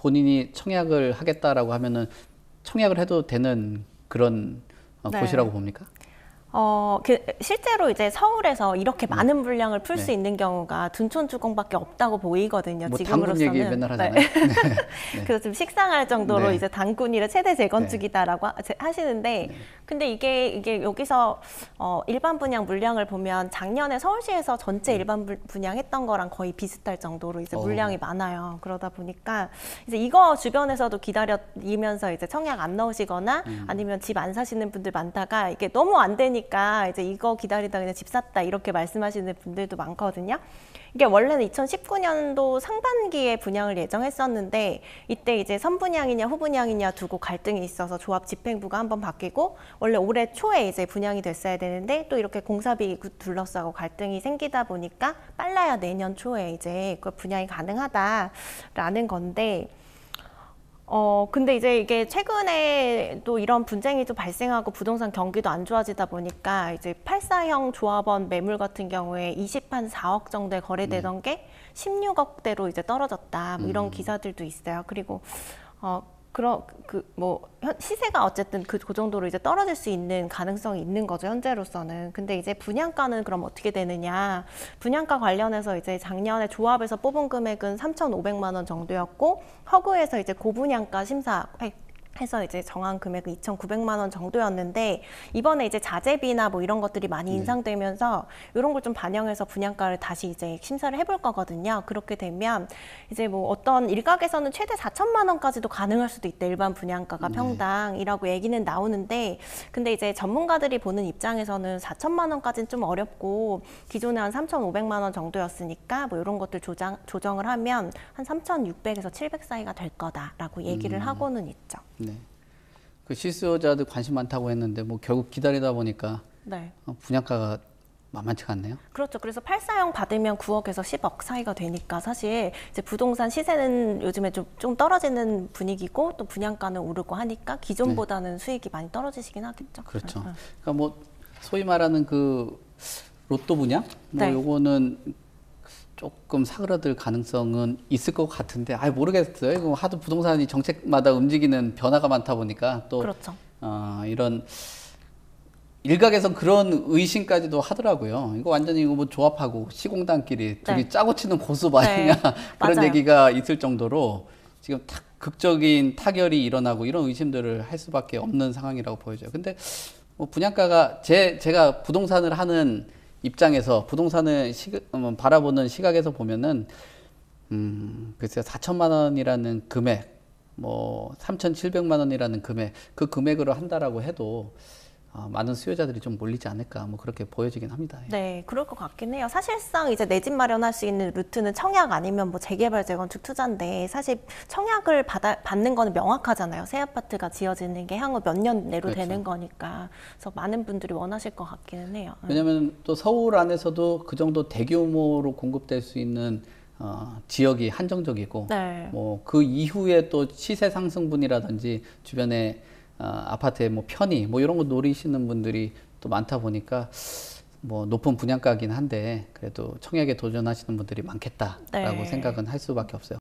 본인이 청약을 하겠다라고 하면은 청약을 해도 되는 그런 네. 곳이라고 봅니까? 실제로 이제 서울에서 이렇게 많은 분량을 풀 수 네. 있는 경우가 둔촌주공밖에 없다고 보이거든요. 뭐 당군 지금으로서는. 얘기 맨날 하잖아요. 네. 네. 네. 그래서 좀 식상할 정도로 네. 이제 당군이를 최대 재건축이다라고 하시는데, 네. 근데 이게 여기서 일반 분양 물량을 보면 작년에 서울시에서 전체 일반 분양했던 거랑 거의 비슷할 정도로 이제 물량이 많아요. 그러다 보니까 이제 이거 주변에서도 기다리면서 이제 청약 안 넣으시거나 아니면 집 안 사시는 분들 많다가 이게 너무 안 되니까 이제 이거 기다리다 그냥 집 샀다 이렇게 말씀하시는 분들도 많거든요. 이게 원래는 2019년도 상반기에 분양을 예정했었는데 이때 이제 선분양이냐 후분양이냐 두고 갈등이 있어서 조합 집행부가 한번 바뀌고 원래 올해 초에 이제 분양이 됐어야 되는데 또 이렇게 공사비 둘러싸고 갈등이 생기다 보니까 빨라야 내년 초에 이제 그 분양이 가능하다라는 건데 근데 이제 이게 최근에 또 이런 분쟁이 좀 발생하고 부동산 경기도 안 좋아지다 보니까 이제 84형 조합원 매물 같은 경우에 24억 정도에 거래되던 게 16억대로 이제 떨어졌다. 뭐 이런 기사들도 있어요. 그리고 시세가 어쨌든 그 정도로 이제 떨어질 수 있는 가능성이 있는 거죠, 현재로서는. 근데 이제 분양가는 그럼 어떻게 되느냐. 분양가 관련해서 이제 작년에 조합에서 뽑은 금액은 3,500만 원 정도였고, 허그에서 이제 고분양가 심사 해서 이제 정한 금액은 2,900만 원 정도였는데 이번에 이제 자재비나 뭐 이런 것들이 많이 인상되면서 이런 걸 좀 반영해서 분양가를 다시 이제 심사를 해볼 거거든요. 그렇게 되면 이제 뭐 어떤 일각에서는 최대 4천만 원까지도 가능할 수도 있다. 일반 분양가가 평당이라고 얘기는 나오는데 근데 이제 전문가들이 보는 입장에서는 4천만 원까지는 좀 어렵고 기존에 한 3,500만 원 정도였으니까 뭐 이런 것들 조정을 하면 한 3,600에서 700 사이가 될 거다라고 얘기를 하고는 있죠. 네. 그 실수요자들 관심 많다고 했는데 뭐 결국 기다리다 보니까 네. 분양가가 만만치가 않네요. 그렇죠. 그래서 84형 받으면 9억에서 10억 사이가 되니까 사실 이제 부동산 시세는 요즘에 좀 떨어지는 분위기고 또 분양가는 오르고 하니까 기존보다는 수익이 많이 떨어지시긴 하겠죠. 그렇죠. 그러니까 뭐 소위 말하는 그 로또 분양 뭐 네. 요거는 조금 사그라들 가능성은 있을 것 같은데, 모르겠어요. 이거 하도 부동산이 정책마다 움직이는 변화가 많다 보니까 또 그렇죠. 이런 일각에선 그런 의심까지도 하더라고요. 이거 완전히 이거 뭐 조합하고 시공단끼리 둘이 짜고 치는 고수 아니냐 그런 맞아요. 얘기가 있을 정도로 지금 극적인 타결이 일어나고 이런 의심들을 할 수밖에 없는 상황이라고 보여져요. 근데 뭐 분양가가 제가 부동산을 하는 입장에서 부동산을 바라보는 시각에서 보면은 글쎄요 4천만 원이라는 금액 뭐 3,700만 원이라는 금액 그 금액으로 한다라고 해도 많은 수요자들이 좀 몰리지 않을까 뭐 그렇게 보여지긴 합니다. 네, 그럴 것 같긴 해요. 사실상 이제 내 집 마련할 수 있는 루트는 청약 아니면 뭐 재개발, 재건축 투자인데 사실 청약을 받는 거는 명확하잖아요. 새 아파트가 지어지는 게 향후 몇 년 내로 그렇죠. 되는 거니까. 그래서 많은 분들이 원하실 것 같기는 해요. 왜냐하면 또 서울 안에서도 그 정도 대규모로 공급될 수 있는 지역이 한정적이고 네. 뭐 그 이후에 또 시세 상승분이라든지 주변에 아파트의 뭐 편의 뭐 이런 거 노리시는 분들이 또 많다 보니까 뭐 높은 분양가긴 한데 그래도 청약에 도전하시는 분들이 많겠다라고 생각은 할 수밖에 없어요.